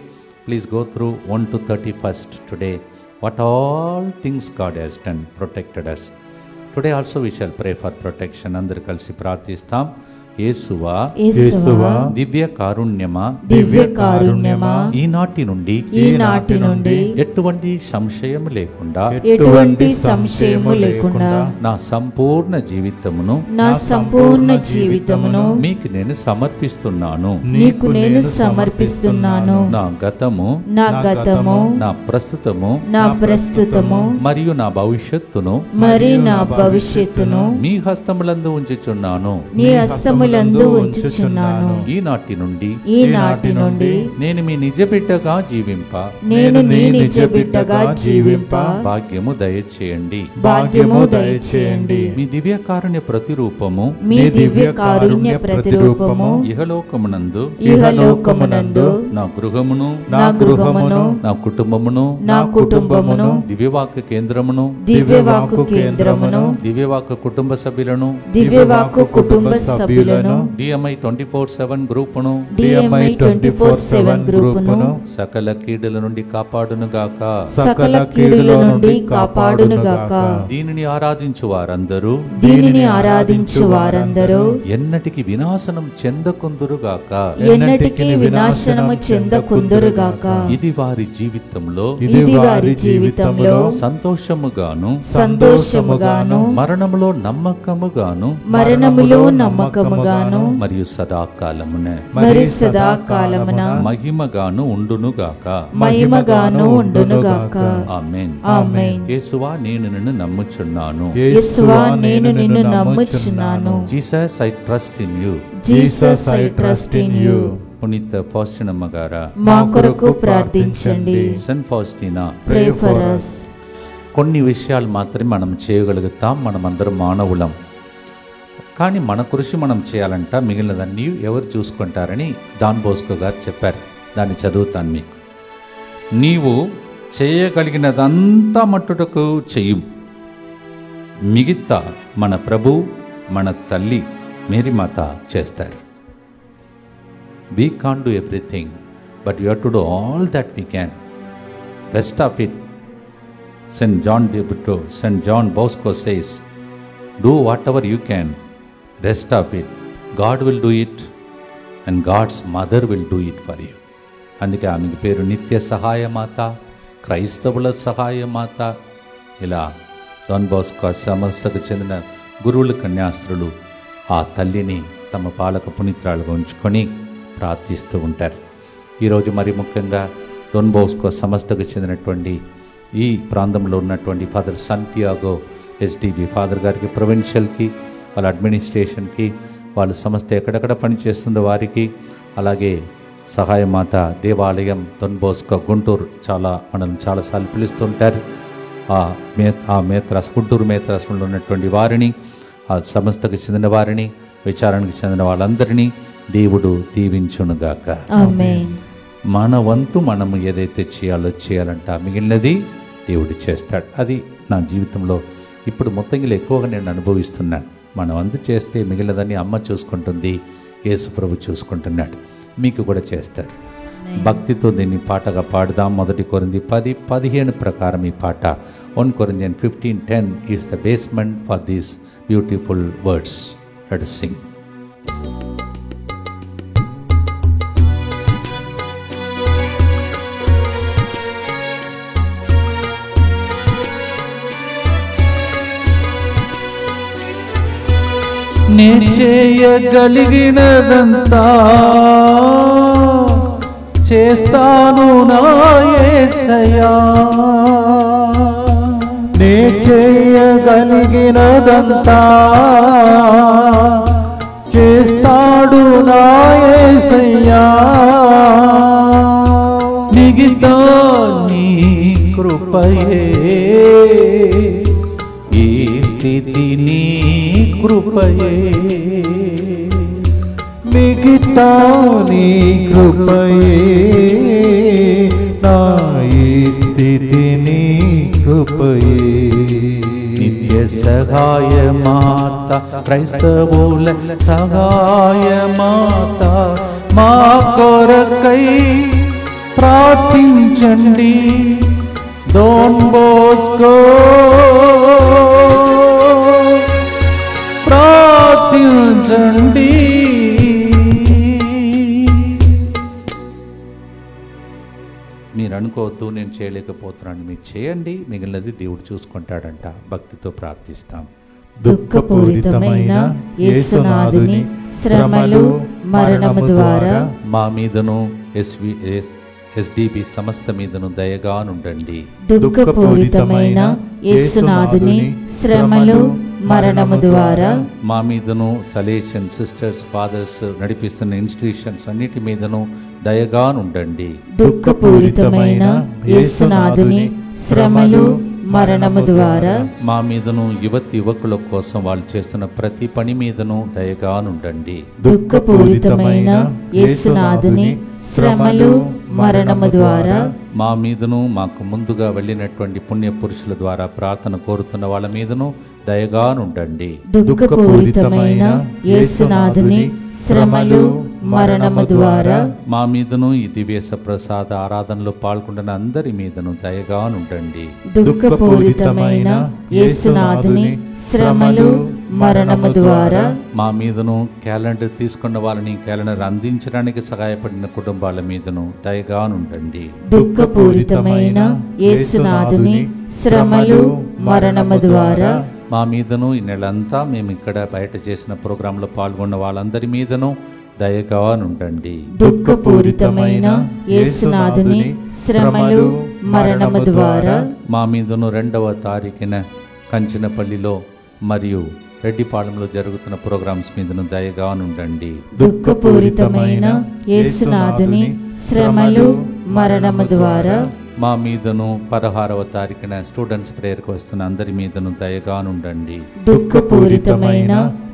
please go through 1 to 31st today. What all things God has done, protected us. Today also we shall pray for protection. అందరు కలిసి ప్రార్థిస్తాం. యేసువా యేసువా దివ్య కారుణ్యమా దివ్య కారుణ్యమా ఈనాటి నుండి ఎటువంటి సంశయం లేకుండా ఎటువంటి సంశయము లేకుండా నా సంపూర్ణ జీవితమును మీకు నేను సమర్పిస్తున్నాను. నా గతము నా ప్రస్తుతము మరియు నా భవిష్యత్తును మీ మీ హస్తములందు ఉంచుచున్నాను. నీ హస్తములందు హృదయములందు ఉంచుచున్నాను. ఈనాటి నుండి నేను మీ నిజ బిడ్డగా జీవింప నేను నీ నిజ బిడ్డగా జీవింప భాగ్యము దయచేయండి. మీ దివ్య కారుణ్య ప్రతిరూపము ఇహలోకమునందు నా గృహమును నా కుటుంబమును దివ్యవాక్య కేంద్రమును దివ్యవాక్య కుటుంబ సభ్యులను DMI 24/7 గ్రూపును సకల కీడుల నుండి కాపాడునుగాక. దీనిని ఆరాధించు వారందరూ ఎన్నటికి వినాశనం చెందకుందురుగాక. ఇది వారి జీవితంలో సంతోషముగాను మరణములో నమ్మకముగాను మరియు సదాకాలమున మహిమగాను ఉండునుగాక. ఆమేన్. యేసువా నేను నిన్ను నమ్ముచున్నాను. Jesus I trust in you. పునీత ఫౌస్టినమ్మ గారా మా కొరకు ప్రార్థించండి. Saint Faustina pray for us. కొన్ని విషయాలు మాత్రమే మనం చేయగలుగుతాం. మనమందరం మానవులం. కానీ మన కృషి మనం చేయాలంట, మిగిలినదన్నీ ఎవరు చూసుకుంటారని డాన్ బోస్కో గారు చెప్పారు. దాన్ని చదువుతాను మీకు. నీవు చేయగలిగినదంతా మట్టుటకు చెయ్యి, మిగతా మన ప్రభు మన తల్లి మేరీమాత చేస్తారు. We can't do everything, but we have to do all that we can. Rest of it, St. John Bosco says, do whatever you can. Rest of it, God will do it, and God's mother will do it for you. అందుకే ఆమెకి పేరు నిత్య సహాయమాత, క్రైస్తవుల సహాయమాత. ఇలా don Bosco సంస్థకు చెందిన గురువులు, కన్యాస్త్రులు ఆ తల్లిని తమ పాలక పునీతురాలుగా ఉంచుకొని ప్రార్థిస్తూ ఉంటారు. ఈరోజు మరి ముఖ్యంగా డాన్ బోస్కో సంస్థకు చెందినటువంటి ఈ ప్రాంతంలో ఉన్నటువంటి ఫాదర్ సంతియాగో SDB ఫాదర్ గారికి, ప్రొవిన్షియల్కి, వాళ్ళ అడ్మినిస్ట్రేషన్కి, వాళ్ళ సంస్థ ఎక్కడెక్కడ పనిచేస్తుందో వారికి, అలాగే సహాయమాత దేవాలయం డాన్ బోస్కో గుంటూరు మనల్ని చాలాసార్లు పిలుస్తుంటారు. గుంటూరు మేత్రాసంలో ఉన్నటువంటి వారిని, ఆ సంస్థకు చెందిన వారిని, విచారణకు చెందిన వాళ్ళందరినీ దేవుడు దీవించునుగాక. ఆమేన్. మన వంతు మనము ఏదైతే చేయాలంట, మిగిలినది దేవుడు చేస్తాడు. అది నా జీవితంలో ఇప్పుడు మొత్తంగా ఎక్కువగా నేను అనుభవిస్తున్నాను. మన వంతు చేస్తే మిగిలినదాన్ని అమ్మ చూసుకుంటుంది, యేసు ప్రభు చూసుకుంటున్నాడు. మీకు కూడా చేస్తారు. భక్తితో దీన్ని పాటగా పాడుదాం. 1 కొరింథీ 10:15 ప్రకారం ఈ పాట 1 Corinthians 15:10 is the basement for these beautiful words. Let us sing. నే చేయగలిగినదంతా చేస్తాను నా యేసయ్యా. నే చేయగలిగినదంతా చేస్తాడు నా యేసయ్యా. మిగతా నీ కృపయే, ఈ స్థితి నీ కృపయే, మిగతా నీ కృపయే, నా ఈ స్థితి నీ కృపయే. నిత్య సహాయమాత, క్రైస్తవుల సహాయమాత, మా కొరకై ప్రార్థించండి. డాన్ బోస్కో ప్రార్థించండి. మీరు అనుకోవద్దు నేను చేయలేకపోతున్నాను, మీరు చేయండి, మిగిలినది దేవుడు చూసుకుంటాడంట. భక్తితో ప్రార్థిస్తాం. దుఃఖపూరితమైన యేసునాథుని శ్రమలు మరణము ద్వారా మా మీదను SDB సమస్త మీదను దయగా నుండండి. దుఃఖపూరితమైన యేసునాథుని శ్రమలు మరణము ద్వారా మా మీదను సలేషన్ సిస్టర్స్ ఫాదర్స్ నడిపిస్తున్న ఇన్స్టిట్యూషన్స్ అన్నిటి మీదను దయగానుండండి. దుఃఖపూరితమైన యేసునాథుని శ్రమలు మరణము ద్వారా మా మీదను యువకుల కోసం వాళ్ళు చేస్తున్న ప్రతి పని మీదను దయగానుండండి. దుఃఖపూరితమైన యేసునాథుని శ్రమలు మరణము ద్వారా మా మీదను మాకు ముందుగా వెళ్ళినటువంటి పుణ్య పురుషుల ద్వారా ప్రార్థన కోరుతున్న వాళ్ళ మీదను దయగానుండండి. దుఃఖపూరితమైన యేసునాథుని శ్రమలు మరణము ద్వారా మా మీదను ఈ దివ్య ప్రసాద ఆరాధనలో పాల్గొంటున్న అందరి మీదను దయగానుండండి. దుఃఖపూరితమైన యేసునాథుని శ్రమలు మరణము ద్వారా మా మీదను క్యాలెండర్ తీసుకున్న వాళ్ళని క్యాలెండర్ అందించడానికి సహాయపడిన కుటుంబాల మీదను దయగానుండండి. దుఃఖపూరితమైన యేసునాథుని శ్రమలు మరణము ద్వారా మా మీదను ఈ నెలంతా మేము ఇక్కడ బయట చేసిన ప్రోగ్రాంలో పాల్గొన్న వాళ్ళందరి మీదను దయగానుండండి. దుఃఖపూరితమైన యేసునాథుని శ్రమలు మరణము ద్వారా మా మీదను 2వ తారీఖున కంచనపల్లిలో మరియు రెడ్డిపాళెంలో జరుగుతున్న ప్రోగ్రామ్స్ మీదను దయగానుండండి. దుఃఖపూరితమైన యేసునాథుని శ్రమలు మరణము ద్వారా మా మీదను 16వ తారీఖున స్టూడెంట్స్ ప్రేయర్కి వస్తున్న అందరి మీదను దయగానుండండి. దుఃఖపూరితమైన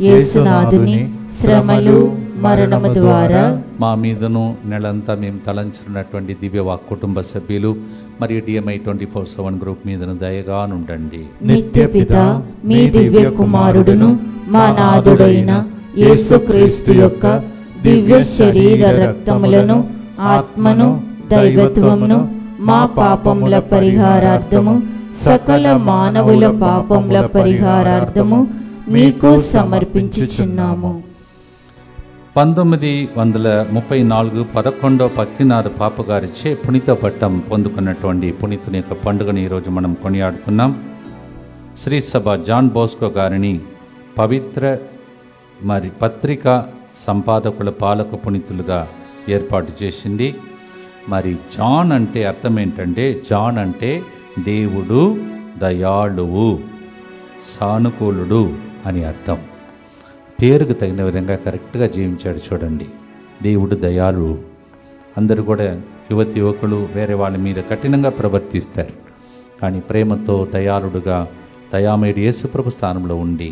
యేసునాథుని శ్రమలు మరణము ద్వారా మా మీదను నెలంతా మేము తలంచున్నటువంటి దివ్యవాక్ కుటుంబ సభ్యులు మరియు DMI 24/7 గ్రూప్ మీదను దయగానుండండి. నిత్యపిత మీ దివ్య కుమారుడును మా నాథుడైన యేసుక్రీస్తు యొక్క దివ్య శరీర రక్తములను ఆత్మను దైవత్వమును మా పాపముల పరిహారార్థము సకల మానవుల పాపముల పరిహారార్థము మీకు సమర్పించుచున్నాము. 1934 11వ పత్తినారు పాపగారిచే పునీత పట్టం పొందుకున్నటువంటి పునీతుని యొక్క పండుగను ఈరోజు మనం కొనియాడుతున్నాం. శ్రీ సభ జాన్ బోస్కో గారిని పవిత్ర మరి పత్రిక సంపాదకుల పాలక పునీతులుగా ఏర్పాటు చేసింది. మరి జాన్ అంటే అర్థం ఏంటంటే, జాన్ అంటే దేవుడు దయాళువు సానుకూలుడు అని అర్థం. పేరుకు తగిన విధంగా కరెక్ట్గా జీవించాడు. చూడండి, దేవుడు దయాళువు. అందరూ కూడా యువకులు వేరే వాళ్ళ మీద కఠినంగా ప్రవర్తిస్తారు, కానీ ప్రేమతో దయాళుడుగా దయామయుడు యేసుప్రభు స్థానంలో ఉండి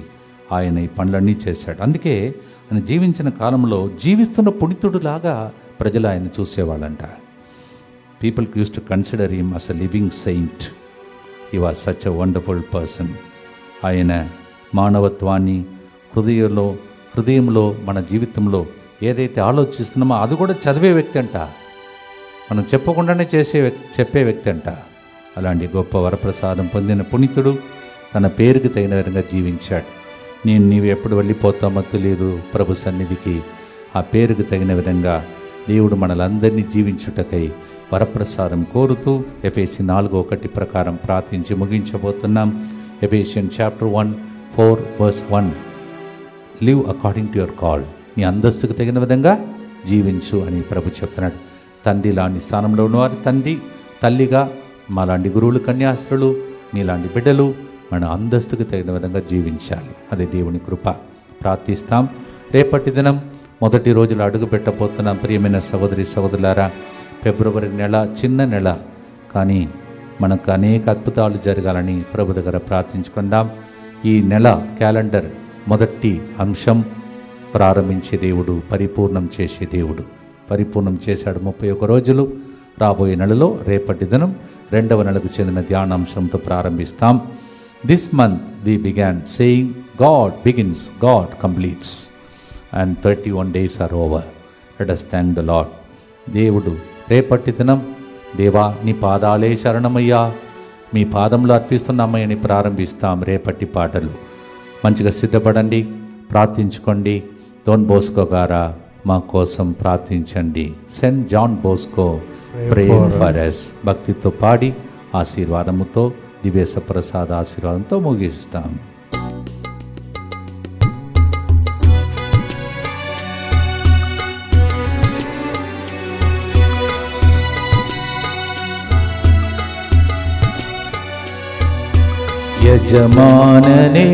ఆయన ఈ పనులన్నీ చేశాడు. అందుకే ఆయన జీవించిన కాలంలో జీవిస్తున్న పునీతుడులాగా ప్రజలు ఆయన చూసేవాళ్ళంట. People used to consider him as a living saint. He was such a wonderful person. ఆయన మానవత్వాన్ని హృదయంలో మన జీవితంలో ఏదైతే ఆలోచిస్తున్నామో అది కూడా చదివే వ్యక్తి అంట. మనం చెప్పకుండానే చెప్పే వ్యక్తి అంట. అలాంటి గొప్ప వరప్రసాదం పొందిన పునీతుడు తన పేరుకి తగిన విధంగా జీవించాడు. నీవు ఎప్పుడు వెళ్ళిపోతామో తెలియదు ప్రభు సన్నిధికి. ఆ పేరుకు తగిన విధంగా దేవుడు మనలందరినీ జీవించుటకై వరప్రసాదం కోరుతూ ఎఫెసీ 4:1 ప్రకారం ప్రార్థించి ముగించబోతున్నాం. Ephesian chapter 1:4-1 live according to your call. నీ అంతస్తుకు తగిన విధంగా జీవించు అని ప్రభు చెప్తున్నాడు. తండ్రి లాంటి స్థానంలో ఉన్నవారు తల్లిగా, మాలాంటి గురువులు కన్యాస్త్రులు మీలాంటి బిడ్డలు మన అంతస్తుకు తగిన విధంగా జీవించాలి. అదే దేవుని కృప. ప్రార్థిస్తాం. రేపటి దినం మొదటి రోజులు అడుగు పెట్టబోతున్నాం. ప్రియమైన సహోదరి సహోదరులారా, ఫిబ్రవరి నెల చిన్న నెల, కానీ మనకు అనేక అద్భుతాలు జరగాలని ప్రభు దగ్గర ప్రార్థించుకుందాం. ఈ నెల క్యాలెండర్ మొదటి అంశం ప్రారంభించే దేవుడు, పరిపూర్ణం చేసే దేవుడు. పరిపూర్ణం చేశాడు 31 రోజులు. రాబోయే నెలలో రేపటి దినం 2వ నెలకు చెందిన ధ్యానాంశంతో ప్రారంభిస్తాం. This month we began saying God begins, God completes, and 31 days are over. Let us thank the Lord. దేవుడు రేపటి దినం, దేవా నీ పాదాలే శరణమయ్యా, మీ పాదంలో అర్పిస్తున్నామని ప్రారంభిస్తాం. రేపటి పాటలు మంచిగా సిద్ధపడండి, ప్రార్థించుకోండి. డోన్ బోస్కో గారా మా కోసం ప్రార్థించండి. Saint John Bosco pray for us. భక్తితో పాడి ఆశీర్వాదముతో దివ్య ప్రసాద ఆశీర్వాదంతో ముగిస్తాం. యజమాననే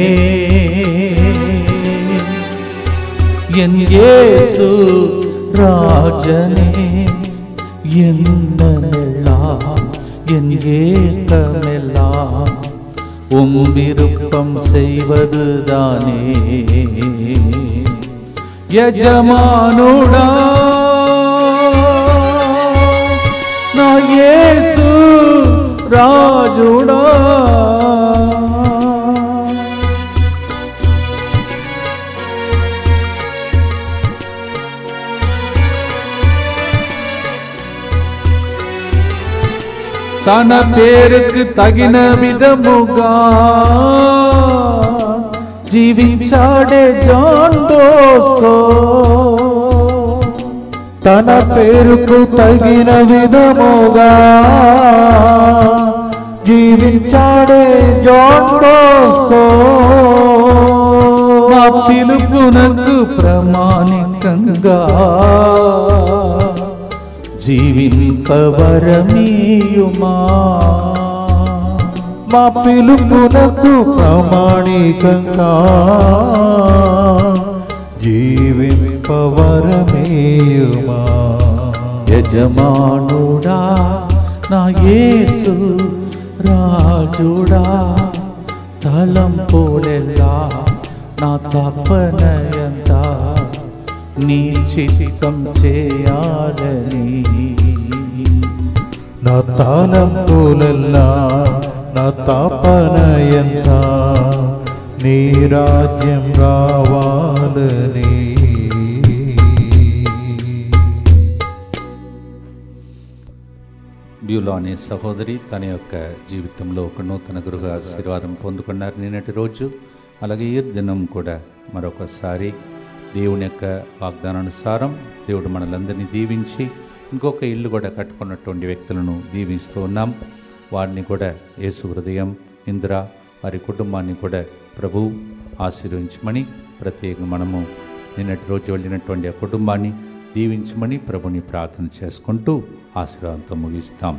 என் இயேசு ராஜனே, என்னெல்லாம் என் ஏக்கமெல்லாம் உம் விருப்பம் செய்வதுதானே. యజమానుడా నా యేసు రాజుడా, తన పేరుకు తగిన విధముగా జీవించాడే జాన్ బోస్కో. తన పేరుకు తగిన విధముగా జీవించాడే జాన్ బోస్కో. నా పిలుపునకు ప్రామాణికంగా జీవింపవరమీయుమా. మా పిలుపునకు ప్రామాణికంగా జీవింపవరమేయుమా. యజమానుడా నా యేసు రాజుడా, తలంపులెల్లా నా తపనయంతా నీ చిత్తం చేయాలని. నా తలంపులెల్లా నా తపనయంత నీ రాజ్యం రావాలని. బ్యూలో అనే సహోదరి తన యొక్క జీవితంలో ఒక నూతన గృహ ఆశీర్వాదం పొందుకున్నారు నిన్నటి రోజు. అలాగే ఈ దినం కూడా మరొకసారి దేవుని యొక్క వాగ్దానానుసారం దేవుడు మనలందరినీ దీవించి ఇంకొక ఇల్లు కూడా కట్టుకున్నటువంటి వ్యక్తులను దీవిస్తూ ఉన్నాం. వారిని కూడా యేసు హృదయం, ఇంద్ర, వారి కుటుంబాన్ని కూడా ప్రభు ఆశీర్వించమని ప్రత్యేకంగా మనము నిన్నటి రోజు వెళ్ళినటువంటి ఆ కుటుంబాన్ని దీవించమని ప్రభుని ప్రార్థన చేసుకుంటూ ఆశీర్వాదంతో ముగిస్తాం.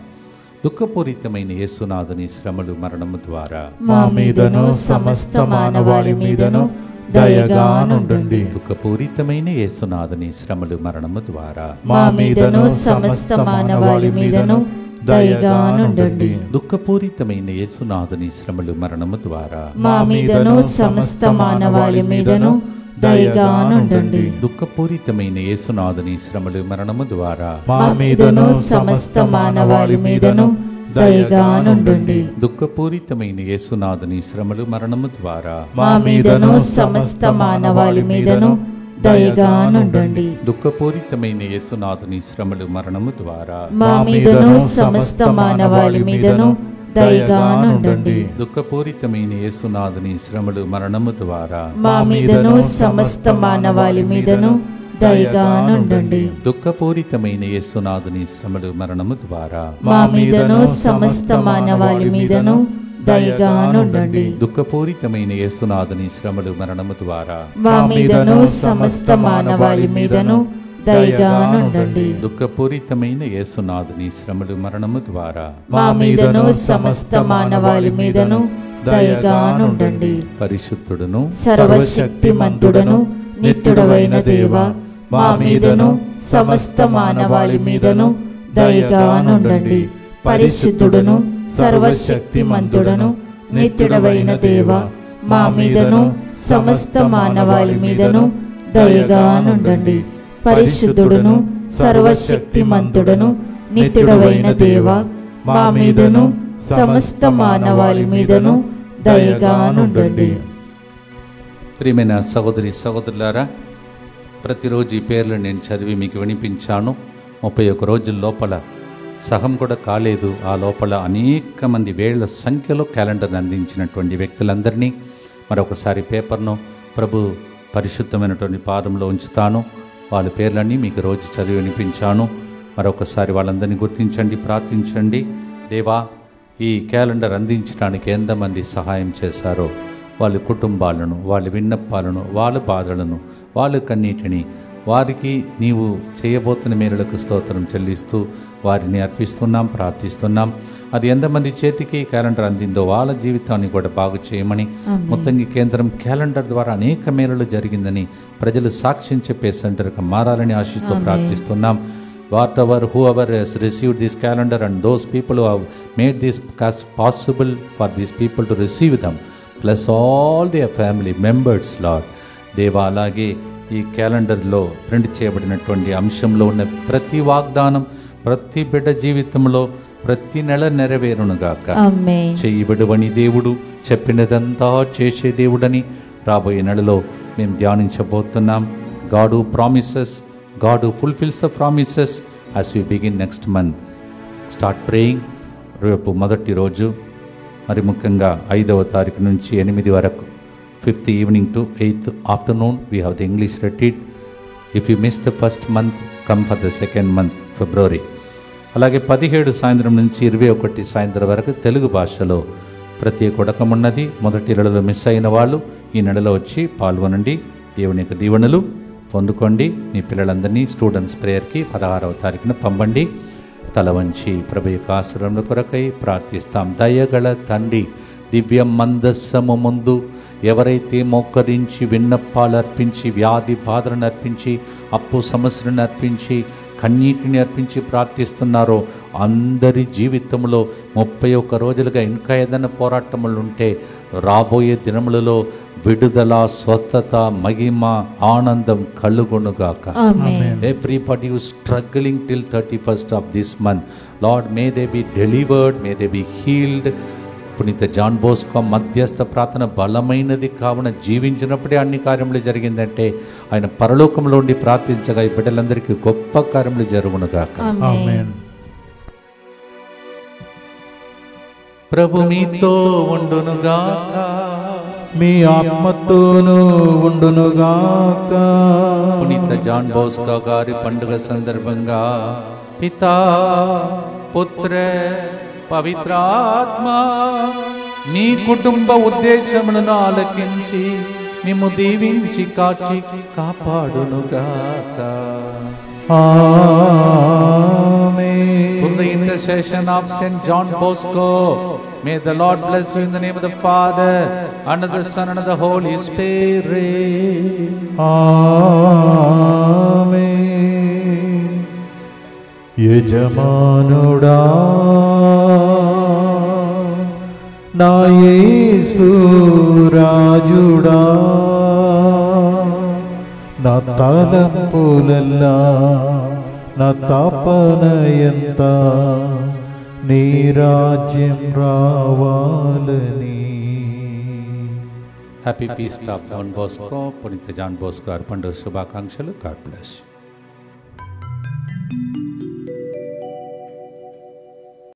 దుఃఖపూరితమైన యేసునాథుని శ్రమలు మరణము ద్వారా మా మీదను సమస్త మానవాళి మీదను దయగానుండండి. దుఃఖపూరితమైన యేసునాథుని శ్రమలు మరణము ద్వారా మా మీదను సమస్త మానవాళి మీదను దయగానుండండి. దుఃఖపూరితమైన యేసునాథుని శ్రమలు మరణము ద్వారా మా మీదను సమస్త మానవాళి మీదను దయగానుండండి. దుఃఖపూరితమైన యేసునాథుని శ్రమలు మరణము ద్వారా మా మీదను సమస్త మానవాళి మీదను దయగానుండండి. దుఃఖపూరితమైన యేసునాథుని శ్రమలు మరణము ద్వారా మా మీదను సమస్త మానవాళి మీదను దయగానుండండి. దుఃఖపూరితమైన యేసునాథుని శ్రమలు మరణము ద్వారా మా మీదను సమస్త మానవాళి మీదను దయగానుండండి. దుఃఖపూరితమైన యేసునాథుని శ్రమలు మరణము ద్వారా మా మీదను సమస్త మానవాళి మీదను దయగానుండండి. దుఃఖపూరితమైన యేసునాథుని శ్రమలు మరణము ద్వారా మా మీదను సమస్త మానవాళి మీదను దయగానుండండి. దుఃఖపూరితమైన యేసునాథుని శ్రమలు మరణము ద్వారా మా మీదను సమస్త మానవాళి మీదను దయగానుండండి. దుఃఖపూరితమైన యేసునాథుని శ్రమలు మరణము ద్వారా మా మీదను సమస్త మానవాళి మీదను దయగానుండండి. పరిశుద్ధుడును సర్వశక్తిమంతుడను నిత్యుడవైన దేవా, మా మీదను సమస్త మానవాళి మీదను దయగానుండండి. పరిశుద్ధుడును సర్వశక్తిమంతుడను నిత్యుడవైన దేవా, మా మీదను సమస్త మానవాళి మీదను దయగానుండండి. పరిశుద్ధుడును సర్వశక్తిమంతుడను నిత్యుడవైన దేవా, మా మీదను సమస్త మానవాళి మీదను దయగానుండండి. ప్రియమైన సహోదరి సహోదరులారా, ప్రతిరోజు ఈ పేర్లు నేను చదివి మీకు వినిపించాను. 31 రోజుల లోపల సగం కూడా కాలేదు. ఆ లోపల అనేక మంది వేళ్ల సంఖ్యలో క్యాలెండర్ని అందించినటువంటి వ్యక్తులందరినీ మరొకసారి పేపర్ను ప్రభు పరిశుద్ధమైనటువంటి పాదంలో ఉంచుతాను. వాళ్ళ పేర్లన్నీ మీకు రోజు చదివి వినిపించాను. మరొకసారి వాళ్ళందరినీ గుర్తించండి, ప్రార్థించండి. దేవా, ఈ క్యాలెండర్ అందించడానికి ఎంతమంది సహాయం చేశారో వాళ్ళ కుటుంబాలను, వాళ్ళ విన్నపాలను, వాళ్ళ బాధలను, వాళ్ళ కన్నీటిని వారికి నీవు చేయబోతున్న మేలులకు స్తోత్రం చెల్లిస్తూ వారిని అర్పిస్తున్నాం, ప్రార్థిస్తున్నాం. అది ఎంతమంది చేతికి క్యాలెండర్ అందిందో వాళ్ళ జీవితాన్ని కూడా బాగు చేయమని, మొత్తంగా కేంద్రం క్యాలెండర్ ద్వారా అనేక మేలులు జరిగిందని ప్రజలు సాక్ష్యం చెప్పే సెంటర్గా మారాలని ఆశిస్తూ ప్రార్థిస్తున్నాం. whoever has received this calendar and those people who have made this possible for these people to receive them, plus all their family members, Lord. దేవా, అలాగే ఈ క్యాలెండర్లో ప్రింట్ చేయబడినటువంటి అంశంలో ఉన్న ప్రతి వాగ్దానం ప్రతి బిడ్డ జీవితంలో ప్రతి నెల నెరవేరునుగాక. చెయ్యి విడువని దేవుడు, చెప్పినదంతా చేసే దేవుడని రాబోయే నెలలో మేము ధ్యానించబోతున్నాం. God who promises, God who fulfills the promises as we begin next month. Start praying. రేపు మొదటి రోజు, మరి ముఖ్యంగా 5వ తారీఖు నుంచి 8 వరకు, 5th evening to 8th afternoon we have the English retreat. If you miss the first month, come for the second month, February. అలాగే 17 సాయంత్రం నుంచి 21 సాయంత్రం వరకు తెలుగు భాషలో ప్రత్యేక ఉడకం ఉన్నది. మొదటి నెలలో మిస్ అయిన వాళ్ళు ఈ నెలలో వచ్చి పాల్గొనండి. దేవుని యొక్క దీవెనలు పొందుకోండి. మీ పిల్లలందరినీ స్టూడెంట్స్ ప్రేయర్కి 16వ తారీఖున పంపండి. తల వంచి ప్రభు యొక్క ఆశ్రమం కొరకై ప్రార్థిస్తాం. దయగల తండ్రి, దివ్య మందస్సము ముందు ఎవరైతే మోకరించి విన్నపాలు అర్పించి, వ్యాధి బాధలను అర్పించి, అప్పు సమస్యలను అర్పించి, కన్నీటిని అర్పించి ప్రార్థిస్తున్నారో అందరి జీవితంలో 31 రోజులుగా ఇంకా ఏదైనా పోరాటములు ఉంటే రాబోయే దినములలో విడుదల, స్వస్థత, మహిమ, ఆనందం కలుగునుగాక. Everybody who is struggling till 31st of this month, Lord, may they be delivered, may they be healed. పునీత జాన్ బోస్కో మధ్యస్థ ప్రార్థన బలమైనది కావున జీవించినప్పుడే అన్ని కార్యములు జరిగిందంటే ఆయన పరలోకంలో ఉండి ప్రార్థించగా ఈ బిడ్డలందరికీ గొప్ప కార్యములు జరుగునుగాక. ప్రభు మీతో ఉండునుగాక, మీ ఆత్మతోనూ ఉండునుగాక. పునీత జాన్ బోస్కో గారి పండుగ సందర్భంగా పితా, పుత్ర, పవిత్రాత్మ మీ కుటుంబ ఉద్దేశములను ఆలకించి మిమ్ము దీవించి కాచి కాపాడునుగాక. Amen. Through the intercession of Saint John Bosco, may the Lord bless you in the name of the Father, and of the Son, and of the Holy Spirit. Amen. యజమానుడా, నా యేసు రాజుడా, నా తలంపులల్లా నా తాపనయంత నీ రాజ్యం రావాలని. Happy feast of John Bosco. పునీత John Bosco గారి పండుగ శుభాకాంక్షలు. God bless you.